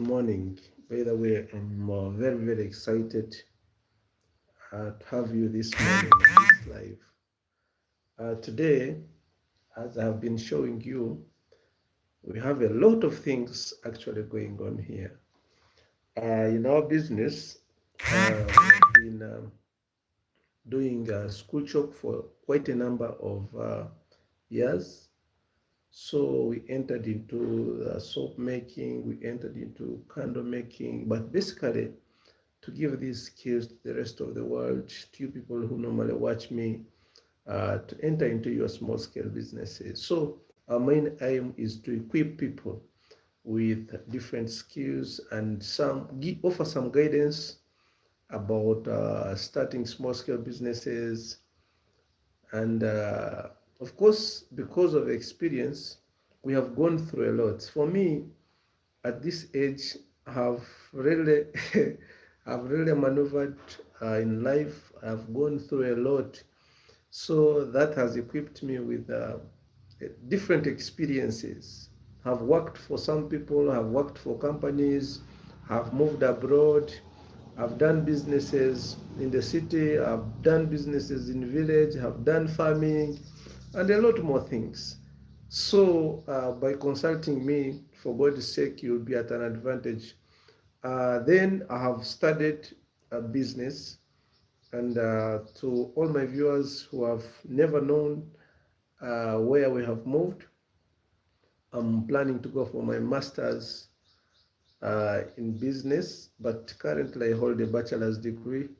Morning. By the way, I'm very excited to have you this morning on this live. Today, as I have been showing you, we have a lot of things actually going on here. In our business, we have been doing Schoolchalk for quite a number of years. So we entered into soap making, we entered into candle making, but basically to give these skills to the rest of the world, to you people who normally watch me, to enter into your small scale businesses. So our main aim is to equip people with different skills and offer some guidance about starting small scale businesses. And of course, because of experience, we have gone through a lot. For me, at this age, have really I've really maneuvered in life. I've gone through a lot, so that has equipped me with different experiences. Have worked for some people, have worked for companies, have moved abroad, I've done businesses in the city, I've done businesses in village, have done farming, and a lot more things. So by consulting me, for God's sake, you'll be at an advantage. Then I have studied business, and to all my viewers who have never known where we have moved, I'm planning to go for my master's in business, but currently I hold a bachelor's degree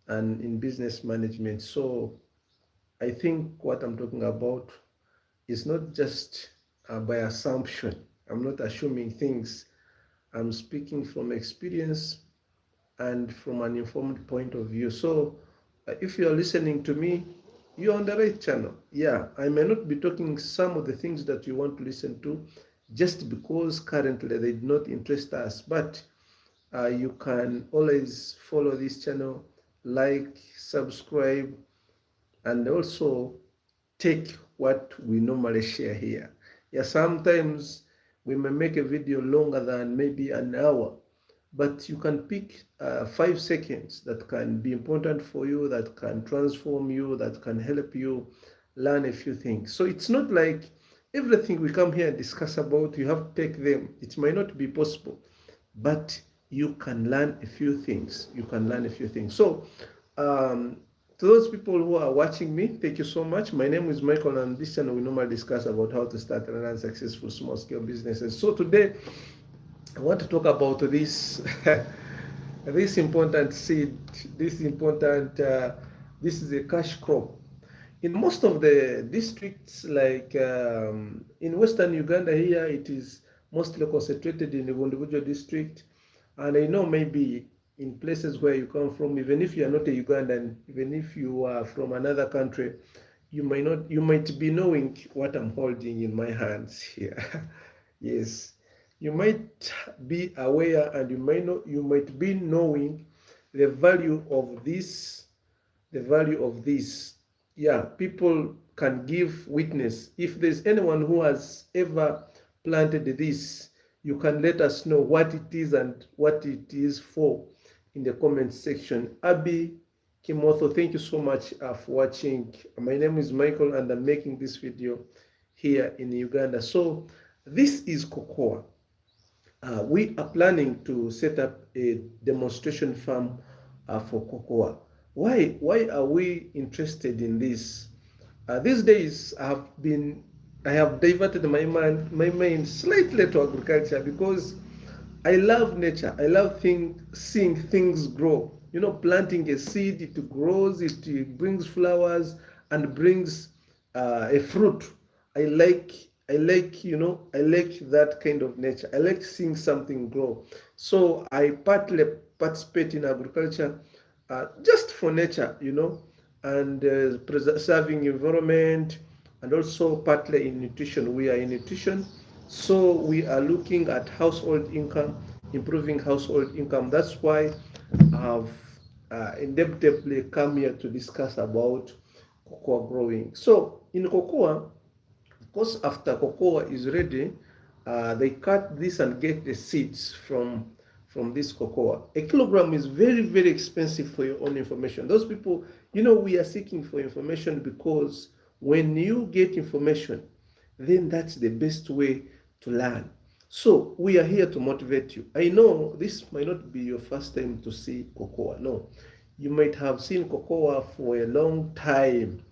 and in business management. So I think what I'm talking about is not just by assumption. I'm not assuming things. I'm speaking from experience and from an informed point of view. So if you're listening to me, you're on the right channel. Yeah, I may not be talking some of the things that you want to listen to just because currently they did not interest us, but you can always follow this channel, like, subscribe, and also take what we normally share here. Yeah, sometimes we may make a video longer than maybe an hour, but you can pick 5 seconds that can be important for you, that can transform you, that can help you learn a few things. So it's not like everything we come here and discuss about, you have to take them. It might not be possible, but you can learn a few things. You can learn a few things. So um, to those people who are watching me, thank you so much. My name is Michael, and this channel we normally discuss about how to start and run successful small scale businesses. So today I want to talk about this this important seed, this important this is a cash crop. In most of the districts, like in western Uganda here, it is mostly concentrated in the Vundubujo district. And I know maybe in places where you come from, even if you are not a Ugandan, even if you are from another country, you might be knowing what I'm holding in my hands here. Yes, you might be aware, and you might be knowing the value of this, the value of this. Yeah, people can give witness. If there's anyone who has ever planted this, you can let us know what it is and what it is for in the comment section. Abby Kimotho, thank you so much for watching. My name is Michael, and I'm making this video here in Uganda. So this is cocoa. We are planning to set up a demonstration farm for cocoa. Why are we interested in this? These days, I have diverted my mind slightly to agriculture because I love nature. I love seeing things grow. You know, planting a seed, it grows, it brings flowers and brings a fruit. I like, I like that kind of nature. I like seeing something grow. So I partly participate in agriculture just for nature, and preserving environment, and also partly in nutrition. We are in nutrition, so we are looking at household income, improving household income. That's why I have inevitably come here to discuss about cocoa growing. So in cocoa, of course, after cocoa is ready, They cut this and get the seeds from this cocoa. A kilogram is very, very expensive for your own information. Those people, we are seeking for information because when you get information, then that's the best way to learn. So we are here to motivate you. I know this might not be your first time to see cocoa. No, you might have seen cocoa for a long time,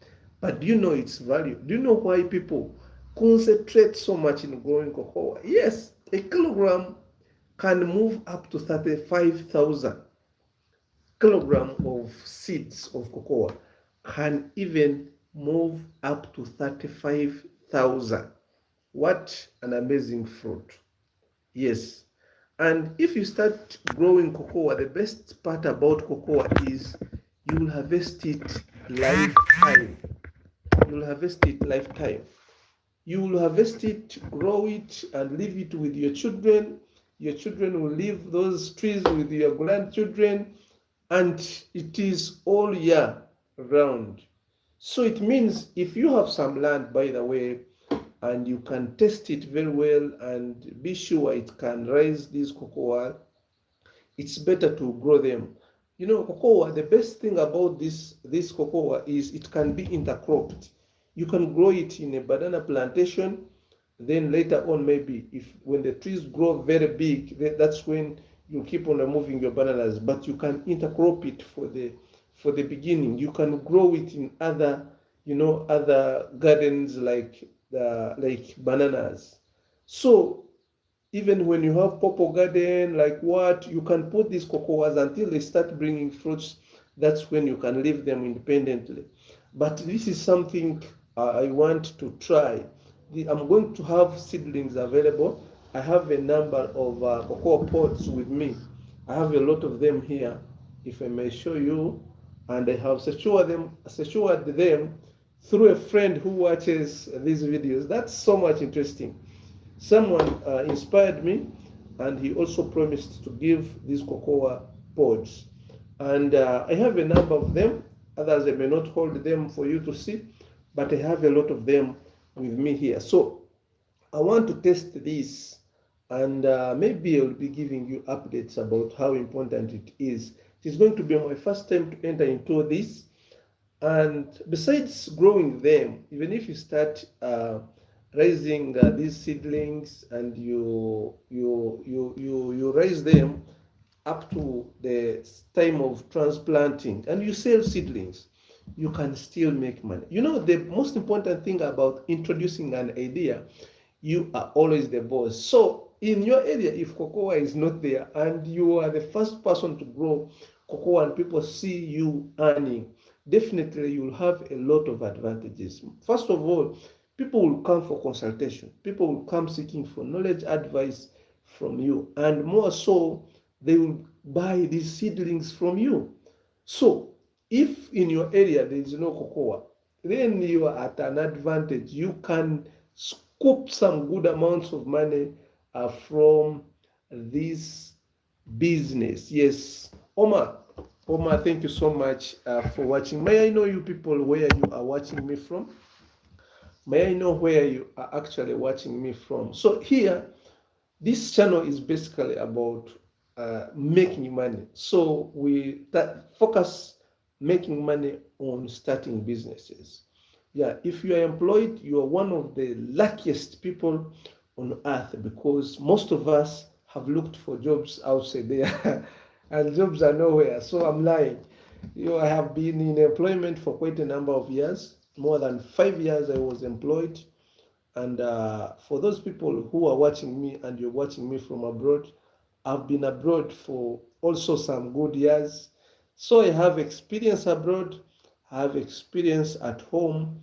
but do you know its value? Do you know why people concentrate so much in growing cocoa? Yes, a kilogram can move up to 35,000 kilogram of seeds of cocoa can even move up to 35,000. What an amazing fruit. Yes. And if you start growing cocoa, the best part about cocoa is you will harvest it lifetime. You will harvest it lifetime. You will harvest it, grow it, and leave it with your children. Your children will leave those trees with your grandchildren, and it is all year round. So it means if you have some land, by the way, and you can test it very well and be sure it can raise this cocoa, it's better to grow them. Cocoa, the best thing about this cocoa is it can be intercropped. You can grow it in a banana plantation, then later on, maybe if when the trees grow very big, that's when you keep on removing your bananas. But you can intercrop it for the beginning. You can grow it in other gardens like bananas. So even when you have purple garden, like what, you can put these cocoas until they start bringing fruits. That's when you can leave them independently. But this is something I want to try. I'm going to have seedlings available. I have a number of cocoa pods with me. I have a lot of them here, if I may show you. And I have secured them through a friend who watches these videos. That's so much interesting. Someone inspired me, and he also promised to give these cocoa pods. And I have a number of them. Others, I may not hold them for you to see, but I have a lot of them with me here. So I want to test this, and maybe I'll be giving you updates about how important it is. It is going to be my first time to enter into this. And besides growing them, even if you start raising these seedlings and you raise them up to the time of transplanting and you sell seedlings, you can still make money. The most important thing about introducing an idea, you are always the boss. So in your area, if cocoa is not there and you are the first person to grow cocoa and people see you earning, definitely you'll have a lot of advantages. First of all, people will come for consultation. People will come seeking for knowledge, advice from you. And more so, they will buy these seedlings from you. So, if in your area there is no cocoa, then you are at an advantage. You can scoop some good amounts of money from this business. Yes, Omar, thank you so much for watching. May I know you people where you are watching me from? May I know where you are actually watching me from? So here, this channel is basically about making money. So we focus making money on starting businesses. Yeah, if you are employed, you are one of the luckiest people on earth, because most of us have looked for jobs outside there and jobs are nowhere. So I'm lying. I have been in employment for quite a number of years. More than 5 years I was employed. And for those people who are watching me and you're watching me from abroad, I've been abroad for also some good years. So I have experience abroad, I have experience at home,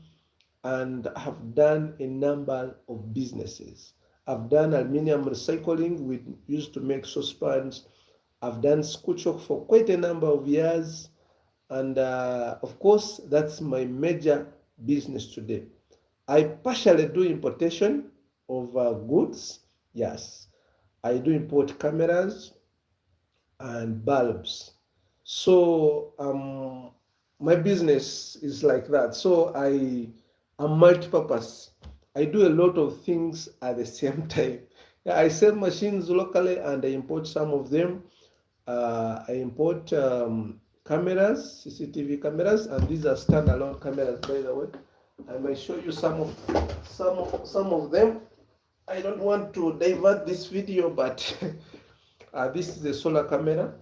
and have done a number of businesses. I've done aluminium recycling. We used to make saucepans. I've done Schoolchalk for quite a number of years. And of course, that's my major business today. I partially do importation of goods. Yes, I do import cameras and bulbs. So my business is like that. So I'm multi-purpose. I do a lot of things at the same time. Yeah, I sell machines locally and I import some of them. I import cameras, CCTV cameras, and these are standalone cameras, by the way. I might show you some of them. I don't want to divert this video, but this is a solar camera,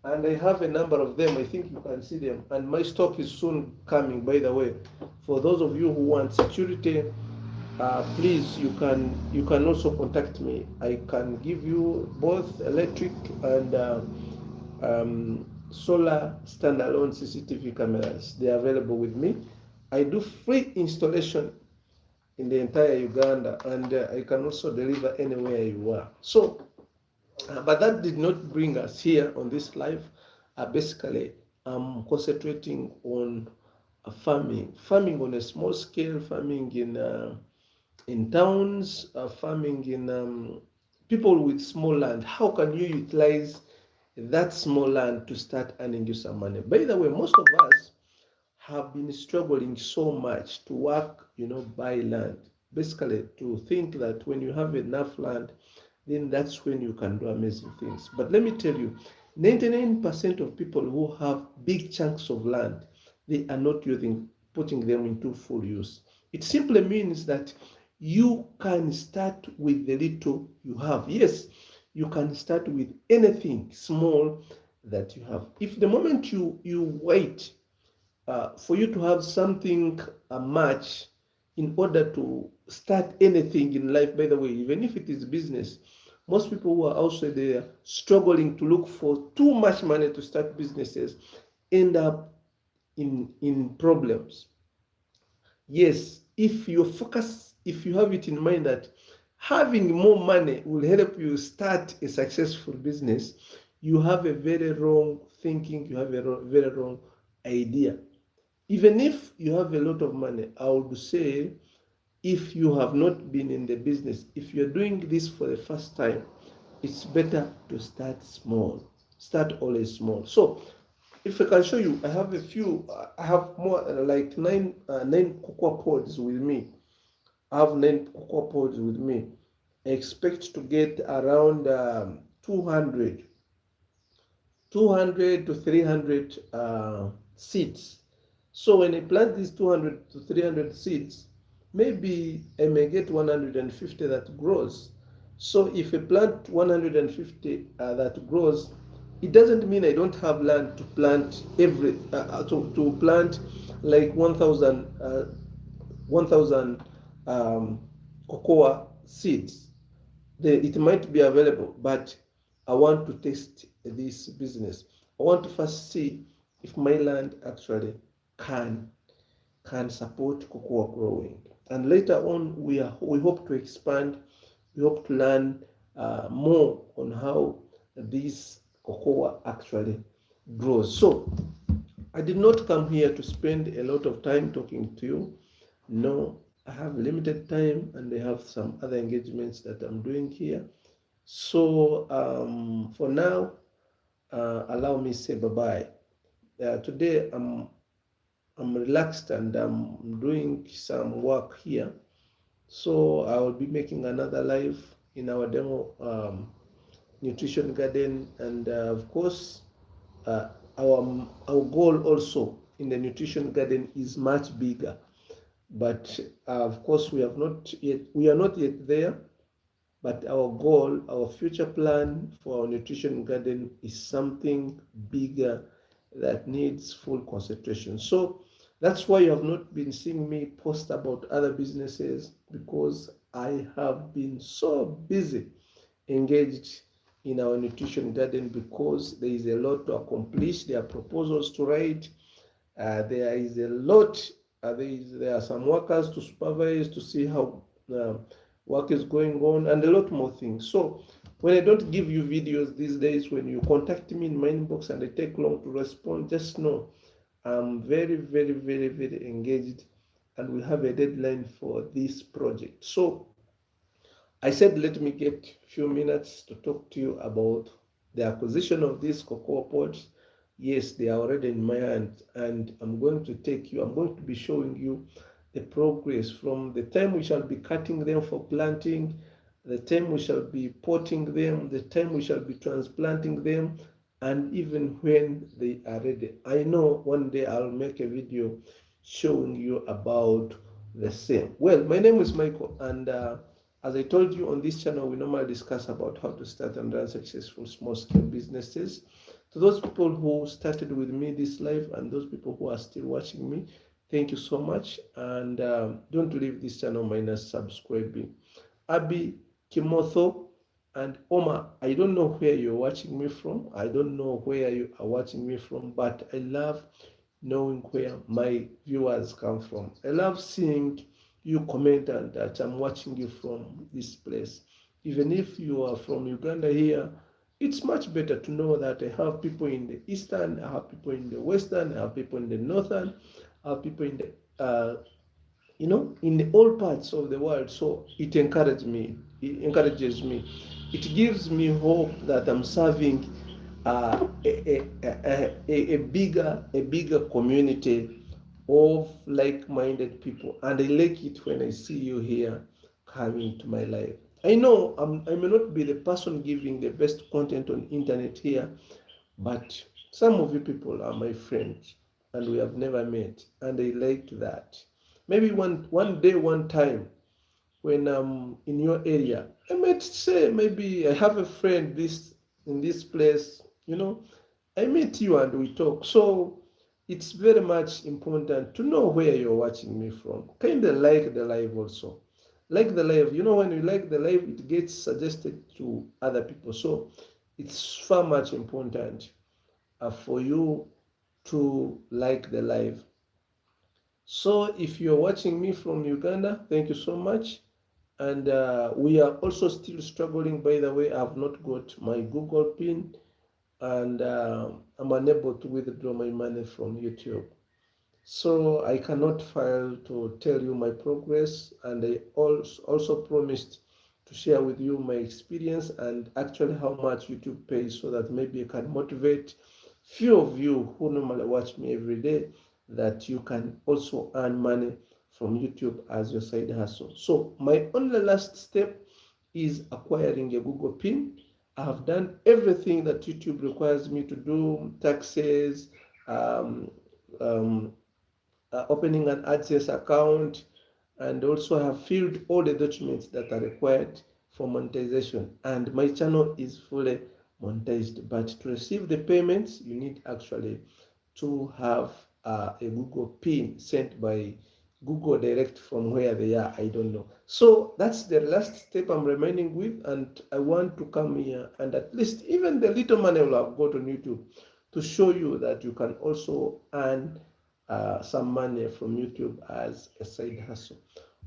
and I have a number of them. I think you can see them, and my stock is soon coming. By the way, for those of you who want security, please you can also contact me. I can give you both electric and solar standalone CCTV cameras. They are available with me. I do free installation in the entire Uganda, and I can also deliver anywhere you are. So, but that did not bring us here on this live. Basically, I'm concentrating on farming on a small scale, farming in towns, farming in people with small land. How can you utilize that small land to start earning you some money? By the way, most of us have been struggling so much to work, buy land. Basically, to think that when you have enough land, then that's when you can do amazing things. But let me tell you, 99% of people who have big chunks of land, they are not putting them into full use. It simply means that you can start with the little you have. Yes, you can start with anything small that you have. If the moment you wait for you to have something much in order to start anything in life, by the way, even if it is business, most people who are outside there struggling to look for too much money to start businesses end up in problems. Yes, if you focus, if you have it in mind that having more money will help you start a successful business, you have a very wrong thinking, you have a very wrong idea. Even if you have a lot of money, I would say, if you have not been in the business, if you're doing this for the first time, it's better to start small. Start always small. So, if I can show you, I have more like nine cocoa pods with me. I have 9 cocoa pods with me. I expect to get around 200 to 300 seeds. So when I plant these 200 to 300 seeds, maybe I may get 150 that grows. So if I plant 150 that grows, it doesn't mean I don't have land to plant to plant like 1,000 cocoa seeds. It might be available, but I want to test this business. I want to first see if my land actually can can support cocoa growing. And later on, we hope to expand. We hope to learn more on how this cocoa actually grows. So I did not come here to spend a lot of time talking to you. No, I have limited time and I have some other engagements that I'm doing here. So for now, allow me to say bye-bye. Today I'm relaxed and I'm doing some work here. So I will be making another live in our demo nutrition garden, and of course, uh, our goal also in the nutrition garden is much bigger. But of course, we are not yet there. But our goal, our future plan for our nutrition garden is something bigger that needs full concentration. So that's why you have not been seeing me post about other businesses, because I have been so busy engaged in our nutrition garden, because there is a lot to accomplish. There are proposals to write. There is a lot. There are some workers to supervise to see how work is going on, and a lot more things. So when I don't give you videos these days, when you contact me in my inbox and I take long to respond, just know I'm very, very, very, very engaged, and we have a deadline for this project. So I said, let me get a few minutes to talk to you about the acquisition of these cocoa pods. Yes, they are already in my hand, and I'm going to be showing you the progress from the time we shall be cutting them for planting the time we shall be potting them, the time we shall be transplanting them, and even when they are ready. I know one day I'll make a video showing you about the same. Well, my name is Michael, and as I told you, on this channel, we normally discuss about how to start and run successful small-scale businesses. To those people who started with me this live and those people who are still watching me, thank you so much. And don't leave this channel minus subscribing. Abi, Kimotho, and Oma, I don't know where you're watching me from. I don't know where you are watching me from, but I love knowing where my viewers come from. I love seeing you comment and that I'm watching you from this place. Even if you are from Uganda here, it's much better to know that I have people in the eastern, I have people in the western, I have people in the northern, I have people in the in all parts of the world. So it encourages me. It gives me hope that I'm serving a bigger community of like-minded people, and I like it when I see you here coming to my life. I know I may not be the person giving the best content on internet here, but some of you people are my friends and we have never met, and I like that. Maybe one day, one time, when I'm in your area, I might say maybe I have a friend this in this place, I meet you and we talk. So it's very much important to know where you're watching me from. Kind of like the live also. Like the live, when you like the live, it gets suggested to other people. So it's far much important for you to like the live. So if you're watching me from Uganda, thank you so much. And we are also still struggling. By the way, I've not got my Google pin, and I'm unable to withdraw my money from YouTube. So I cannot fail to tell you my progress, and I also promised to share with you my experience and actually how much YouTube pays, so that maybe I can motivate few of you who normally watch me every day, that you can also earn money from YouTube as your side hustle. So my only last step is acquiring a Google PIN. I have done everything that YouTube requires me to do: taxes, um, um, opening an AdSense account, and also have filled all the documents that are required for monetization. And my channel is fully monetized. But to receive the payments, you need actually to have a Google PIN sent by Google direct from where they are. I don't know. So that's the last step I'm remaining with, and I want to come here and at least even the little money I will have got on YouTube to show you that you can also earn some money from YouTube as a side hustle.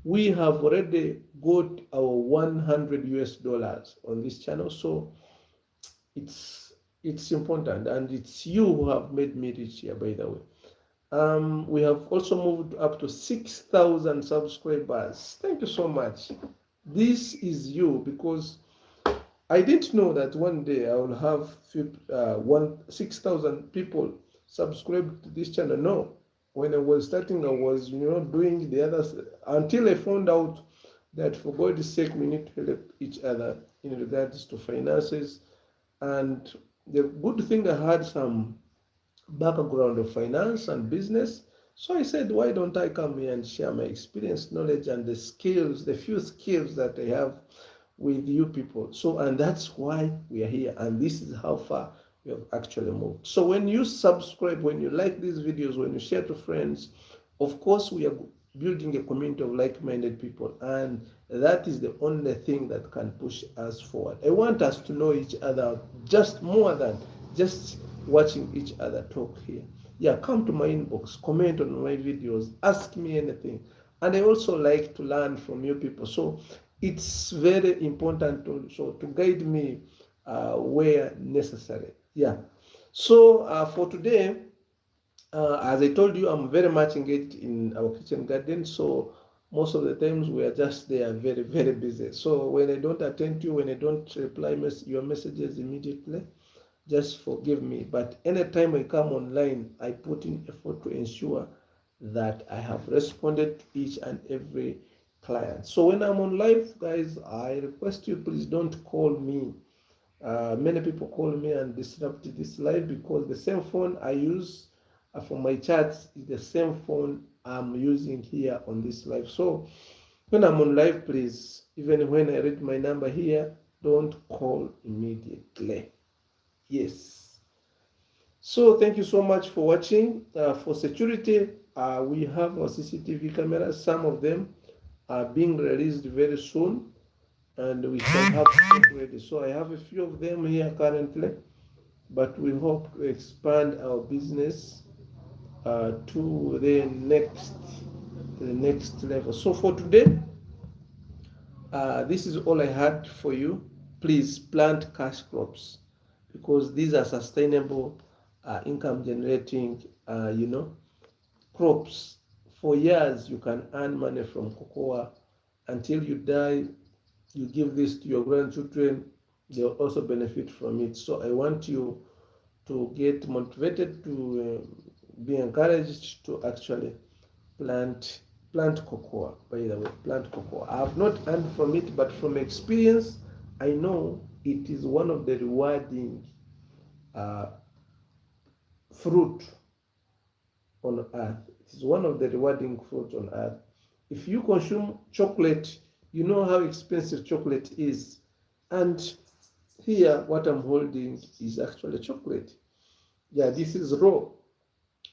We have already got our 100 US dollars on this channel, so it's important, and it's you who have made me rich here, by the way. We have also moved up to 6,000 subscribers. Thank you so much. This is you, because I didn't know that one day I will have 6,000 people subscribed to this channel. No, when I was starting, I was doing the others, until I found out that for God's sake we need to help each other in regards to finances. And the good thing, I had some background of finance and business. So I said, why don't I come here and share my experience, knowledge, and the skills, the few skills that I have with you people. So, and that's why we are here. And this is how far we have actually moved. So when you subscribe, when you like these videos, when you share to friends, of course, we are building a community of like-minded people. And that is the only thing that can push us forward. I want us to know each other just more than just watching each other talk here. Yeah, come to my inbox, comment on my videos, ask me anything. And I also like to learn from you people. So it's very important also to guide me where necessary. Yeah. So for today, as I told you, I'm very much engaged in our kitchen garden. So most of the times we are just there, very, very busy. So when I don't attend to you, when I don't reply your messages immediately, just forgive me. But anytime I come online, I put in effort to ensure that I have responded to each and every clients. So when I'm on live, guys, I request you, please don't call me. Many people call me and disrupt this live because the same phone I use for my chats is the same phone I'm using here on this live. So when I'm on live, please, even when I read my number here, don't call immediately. Yes. So thank you so much for watching. For security, we have our CCTV cameras. Some of them are being released very soon, and we shall have stock ready. So I have a few of them here currently, but we hope to expand our business to the next level. So for today, this is all I had for you. Please plant cash crops because these are sustainable, income generating, crops. For years, you can earn money from cocoa until you die. You give this to your grandchildren, they'll also benefit from it. So I want you to get motivated, to be encouraged to actually plant cocoa. By the way, plant cocoa. I have not earned from it, but from experience I know it is one of the rewarding uh, fruit on earth. It is one of the rewarding fruit on earth. If you consume chocolate, you know how expensive chocolate is. And here, what I'm holding is actually chocolate. Yeah, this is raw.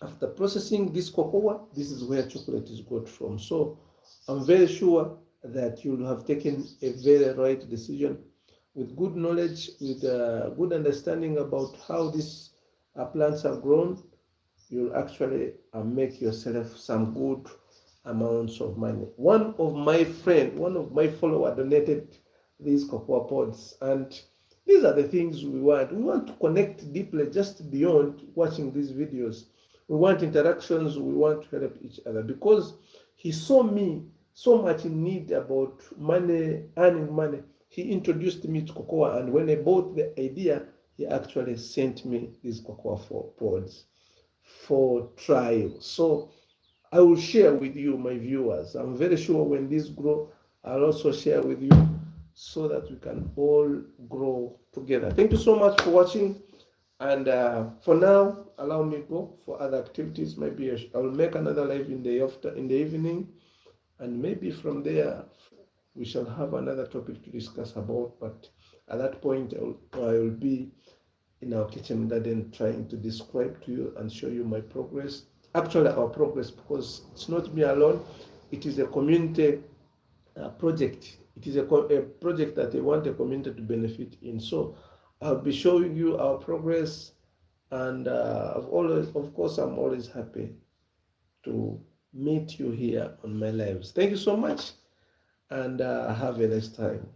After processing this cocoa, this is where chocolate is got from. So I'm very sure that you'll have taken a very right decision with good knowledge, with good understanding about how these plants are grown. You'll actually make yourself some good amounts of money. One of my follower donated these cocoa pods, and these are the things we want. We want to connect deeply, just beyond watching these videos. We want interactions. We want to help each other because he saw me so much in need about money, earning money. He introduced me to cocoa, and when I bought the idea, he actually sent me these cocoa pods for trial. So I will share with you, my viewers. I'm very sure when this grow, I'll also share with you so that we can all grow together. Thank you so much for watching. And for now, allow me to go for other activities. Maybe I will make another live in the evening, and maybe from there we shall have another topic to discuss about. But at that point, I will be in our kitchen garden trying to describe to you and show you my progress. Actually, our progress, because it's not me alone. It is a community project. It is a project that I want the community to benefit in. So I'll be showing you our progress, and of course, I'm always happy to meet you here on my lives. Thank you so much, and have a nice time.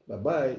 Bye bye.